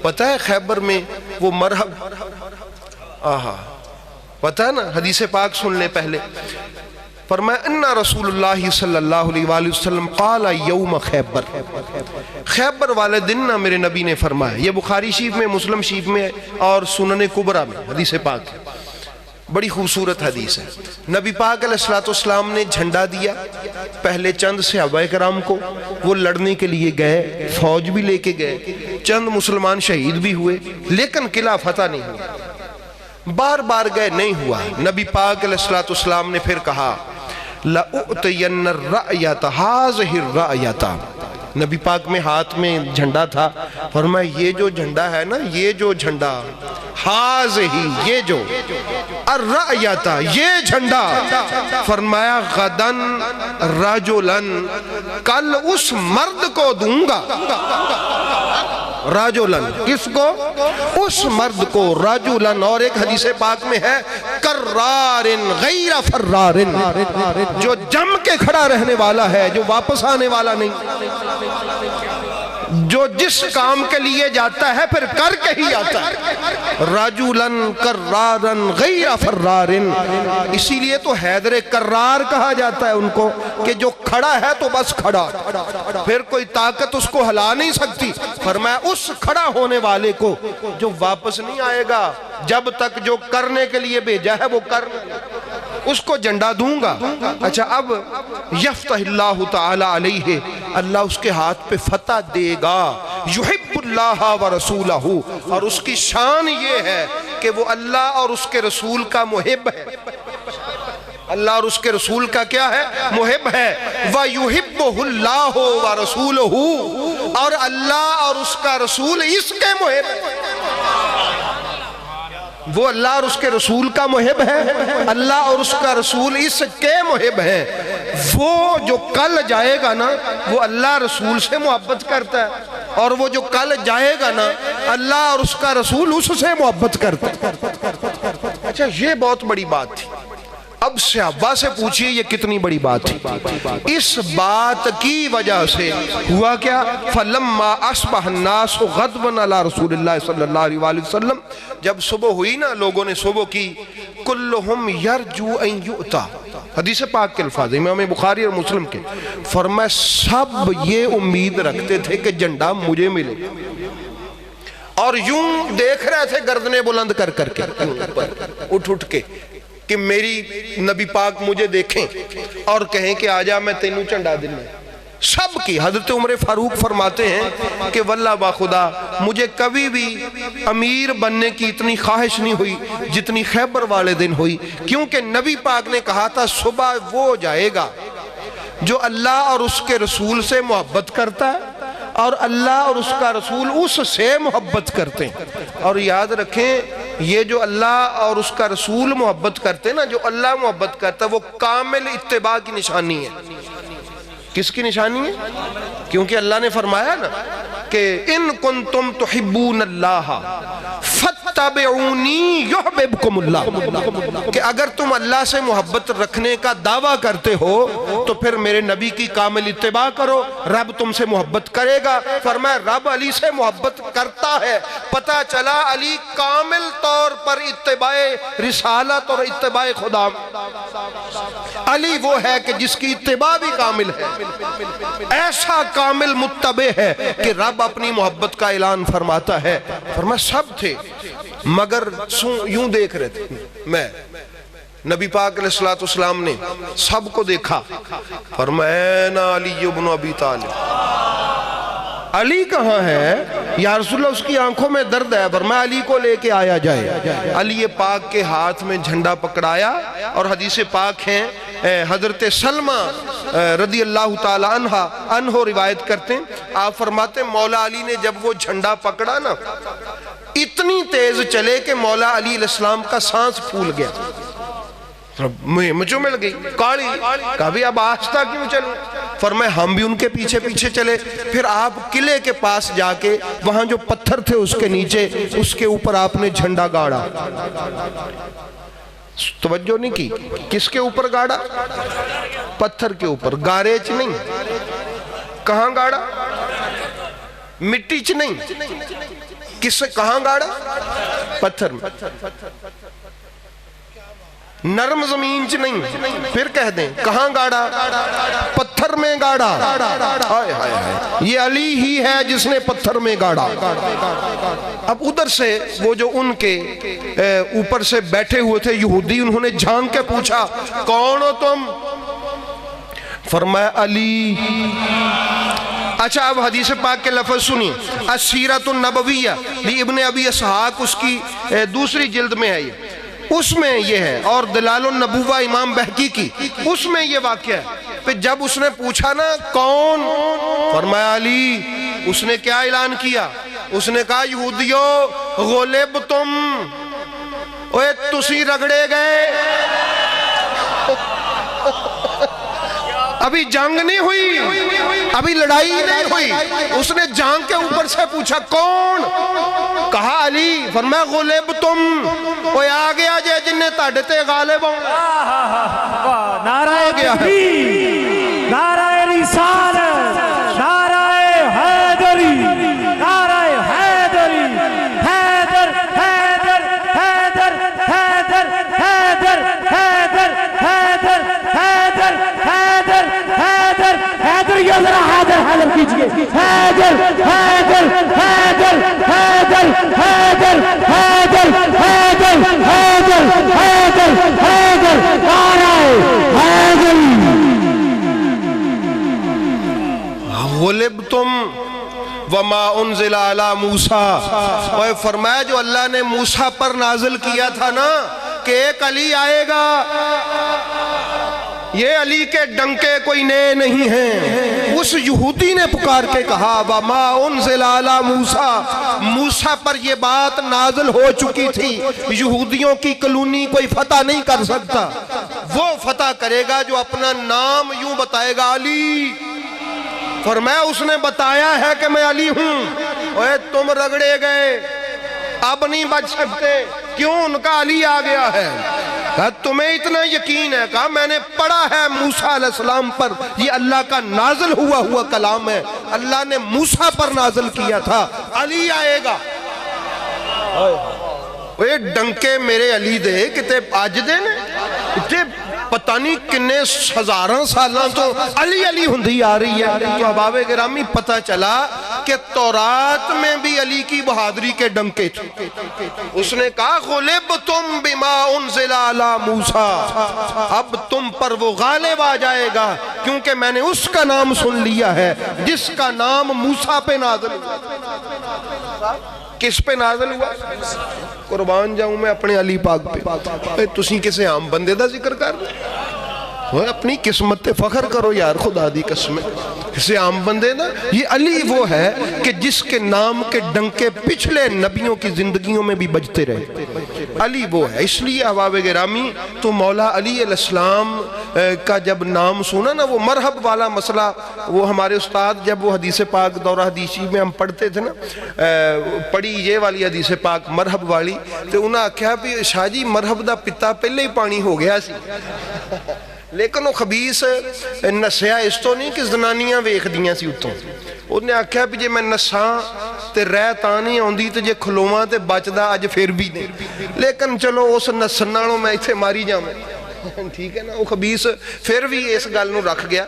پتہ ہے خیبر میں وہ مرحب پتہ ہے نا، حدیث پاک سن لیں پہلے. فرمایا اِنَّ رسول اللہ صلی اللہ علیہ وآلہ وسلم قال یوم خیبر، خیبر والے دن نا میرے نبی نے فرمایا. یہ بخاری شریف میں، مسلم شریف میں اور سنن کبریٰ میں حدیث پاک ہے. بڑی خوبصورت حدیث ہے. نبی پاک علیہ السلام نے جھنڈا دیا پہلے چند صحابہ کرام کو، وہ لڑنے کے لیے گئے، فوج بھی لے کے گئے، چند مسلمان شہید بھی ہوئے، لیکن قلعہ فتح نہیں ہوا. بار بار گئے، نہیں ہوا. نبی پاک علیہ السلام نے پھر کہا لَأُعْتِيَنَّ الرَّأْيَةَ هَذِهِ الرَّأْيَةَ. نبی پاک میں ہاتھ میں جھنڈا تھا، فرمایا یہ جو جھنڈا ہے نا، یہ جو جھنڈا، ہاذہی یہ جو الرأیتا یہ جھنڈا، فرمایا غدن رجلن کل اس مرد کو دوں گا. رجلن کس کو؟ اس مرد کو. رجلن اور ایک حدیث پاک میں ہے کرار غیر فرار، جو جم کے کھڑا رہنے والا ہے، جو واپس آنے والا نہیں، جو جس کام کے لیے جاتا ہے پھر کر کے ہی آتا ہے. رجلن کرارن غیر فرارن. اسی لیے تو حیدر کرار کہا جاتا ہے ان کو، کہ جو کھڑا ہے تو بس کھڑا، پھر کوئی طاقت اس کو ہلا نہیں سکتی. فرمایا اس کھڑا ہونے والے کو جو واپس نہیں آئے گا جب تک جو کرنے کے لیے بھیجا ہے وہ کرنے، اس کو جھنڈا دوں گا. اچھا اب یفتح اللہ تعالی علیہ، اللہ اس کے ہاتھ پہ فتح دے گا. یحب اللہ ورسولہ، اور اس کی شان یہ ہے کہ وہ اللہ اور اس کے رسول کا محب ہے. اللہ اور اس کے رسول کا کیا ہے؟ محب ہے. وَيُحِبُّهُ اللَّهُ وَرَسُولُهُ، اور اللہ اور اس کا رسول اس کے محب ہے. وہ اللہ اور اس کے رسول کا محب ہے، اللہ اور اس کا رسول اس کے محب ہے. وہ جو کل جائے گا نا وہ اللہ رسول سے محبت کرتا ہے، اور وہ جو کل جائے گا نا اللہ اور اس کا رسول اس سے محبت کرتا ہے. اچھا یہ بہت بڑی بات تھی. اب صحابہ سے پوچھئے یہ کتنی بڑی بات تھی. اس بات کی وجہ سے ہوا کیا؟ فَلَمَّا أَصْبَحَ النَّاسُ غَضْبًا عَلَى رسول اللہ صلی اللہ علیہ وآلہ وسلم، جب صبح ہوئی نا، لوگوں نے صبح کی، كُلُّهُمْ يَرْجُو أَن يُؤْتَى، حدیث پاک کے الفاظ امام بخاری اور مسلم کے، فرمایا سب یہ امید رکھتے تھے کہ جھنڈا مجھے ملے، اور یوں دیکھ رہے تھے گردنیں بلند کر کر کے، اٹھ کے، کہ میری نبی پاک مجھے دیکھیں اور کہیں کہ آجا میں تینوں جھنڈا دلوں. سب کی. حضرت عمر فاروق فرماتے ہیں کہ واللہ با خدا مجھے کبھی بھی امیر بننے کی اتنی خواہش نہیں ہوئی جتنی خیبر والے دن ہوئی، کیونکہ نبی پاک نے کہا تھا صبح وہ جائے گا جو اللہ اور اس کے رسول سے محبت کرتا ہے، اور اللہ اور اس کا رسول اس سے محبت کرتے ہیں. اور یاد رکھیں یہ جو اللہ اور اس کا رسول محبت کرتے ہیں نا، جو اللہ محبت کرتا ہے وہ کامل اتباع کی نشانی ہے. کس کی نشانی ہے؟ کیونکہ اللہ نے فرمایا نا کہ ان کنتم تحبون اللہ فاتبعونی یحببکم اللہ، کہ اگر تم اللہ سے محبت رکھنے کا دعویٰ کرتے ہو تو پھر میرے نبی کی کامل اتباع کرو، رب تم سے محبت کرے گا. فرمایا رب علی سے محبت کرتا ہے. پتہ چلا علی کامل طور پر اتباع رسالت اور اتباع خدا. علی وہ ہے کہ جس کی اتباع بھی کامل ہے، ایسا کامل متبع ہے کہ رب اپنی محبت کا اعلان فرماتا ہے. فرمایا سب تھے مگر یوں دیکھ رہے تھے. میں نبی پاک علیہ السلام نے سب کو دیکھا، فرمایا اَنَا عَلِيُّ بْنُ أَبِي طَالِبٍ، علی کہاں ہے یا رسول اللہ؟ اس کی آنکھوں میں درد ہے. فرمایا علی کو لے کے آیا جائے. علی پاک کے ہاتھ میں جھنڈا پکڑایا، اور حدیث پاک ہیں حضرت سلمہ رضی اللہ تعالی عنہ روایت کرتے ہیں، آپ فرماتے ہیں مولا علی نے جب وہ جھنڈا پکڑا نا اتنی تیز چلے کہ مولا علی علیہ السلام کا سانس پھول گیا. مجھے مل گئی کاڑی. کہا بھی اب آہستہ کیوں چلیں؟ فرمایا ہم بھی ان کے پیچھے پیچھے چلے. پھر آپ قلعے کے پاس جا کے وہاں جو پتھر تھے اس کے نیچے، اس کے اوپر آپ نے جھنڈا گاڑا. توجہ نہیں کی، کس کے اوپر گاڑا؟ پتھر کے اوپر. گاریچ نہیں. کہاں گاڑا؟ مٹی چ نہیں، کس سے؟ کہاں گاڑا؟ پتھر میں، نرم زمین چ نہیں، پھر کہہ دیں کہاں گاڑا؟ پتھر میں گاڑا۔ ہائے ہائے ہائے، یہ علی ہی ہے جس نے پتھر میں گاڑا۔ اب ادھر سے وہ جو ان کے اوپر سے بیٹھے ہوئے تھے یہودی، انہوں نے جھانک کے پوچھا کون ہو تم؟ فرمایا علی۔ اچھا اب حدیث پاک کے لفظ سنیے، السیرۃ النبویہ ابن ابی اسحاق، اس کی دوسری جلد میں ہے یہ، اس میں یہ ہے، اور دلال النبوہ امام بہقی کی، اس میں یہ واقعہ ہے۔ پھر جب اس نے پوچھا نا کون؟ فرمایا علی۔ اس نے کیا اعلان کیا؟ اس نے کہا یہودیو غلب تم، اوے تسی رگڑے گئے، ابھی جنگ نہیں ہوئی، ابھی لڑائی نہیں ہوئی۔ اس نے جنگ کے اوپر سے پوچھا کون؟ کہا علی۔ فرمایا غلب تم، اوے آ گیا جے جن نے تاڑے تے غالب ہوں۔ نعرہ تکبیر، نعرہ رسالت، نعرہ حیدری، نعرہ حیدری، حیدر حیدر حیدر حیدر حیدر حیدر حیدر حیدر حیدر حیدر حیدر، یہ ذرا حیدر حیدر کیجئے، حیدر حیدر حیدر حیدر حیدر حیدر حیدر حیدر حیدر حیدر، نعرہ حیدری۔ غلبتم وما انزل علی موسیٰ، اور فرمایا جو اللہ نے موسیٰ پر نازل کیا تھا نا کہ ایک علی آئے گا، یہ علی کے ڈنکے کوئی نئے نہیں ہیں۔ اس یہودی نے پکار کے کہا وما انزل علی موسیٰ، موسیٰ پر یہ بات نازل ہو چکی تھی، یہودیوں کی کلونی کوئی فتح نہیں کر سکتا، وہ فتح کرے گا جو اپنا نام یوں بتائے گا علی۔ فرمایا اس نے بتایا ہے کہ میں علی ہوں، اوے تم رگڑے گئے، اب نہیں بچ سکتے، کیوں؟ ان کا علی آ گیا ہے۔ کہا تمہیں اتنا یقین ہے؟ کہا میں نے پڑھا ہے موسیٰ علیہ السلام پر، یہ اللہ کا نازل ہوا کلام ہے، اللہ نے موسیٰ پر نازل کیا تھا، علی آئے گا۔ اوے ڈنکے میرے علی دے کتے آج دے نے، کتے پتہ نہیں کنے ہزاراں سالاں تو علی علی ہندی آ رہی ہے۔ تو احباب گرامی پتہ چلا کہ تورات میں بھی علی کی بہادری کے ڈنکے تھے۔ اس نے کہا غلبتم بما انزل علی موسیٰ، اب تم پر وہ غالب آ جائے گا، کیونکہ میں نے اس کا نام سن لیا ہے جس کا نام موسیٰ پہ نازل ہوا۔ کس پہ نازل ہوا؟ قربان جاؤں میں اپنے علی پاک پہ۔ تسی کسے عام بندے دا ذکر کر رہے، اپنی قسمت تے فخر کرو یار، خدا دی قسم، کسے عام بندے نا۔ یہ علی وہ ہے کہ جس کے نام کے ڈنکے پچھلے نبیوں کی زندگیوں میں بھی بجتے رہے، علی وہ ہے۔ اس لیے احباب گرامی تو مولا علی علیہ السلام کا جب نام سنا نا، وہ مرحب والا مسئلہ، وہ ہمارے استاد جب وہ حدیث پاک دورہ حدیثی میں ہم پڑھتے تھے نا، پڑھی یہ والی حدیث پاک مرحب والی، تو انہاں کہا بھی شاہ جی مرحب دا پتا پہلے ہی پانی ہو گیا سی، لیکن وہ خبیث نسیا اس تو نہیں کہ زنانیاں ویکھ دیاں سی اتوں۔ انہیں آکھیا بھی جے میں نساں تے رہ تانی ہوندی تے جے کھلواں تے بچدا اج پھر بھی نہیں، لیکن چلو اس نسن نالوں میں ایتھے ماری جاواں، ٹھیک ہے نا۔ وہ خبیث پھر بھی اس گل نوں رکھ گیا۔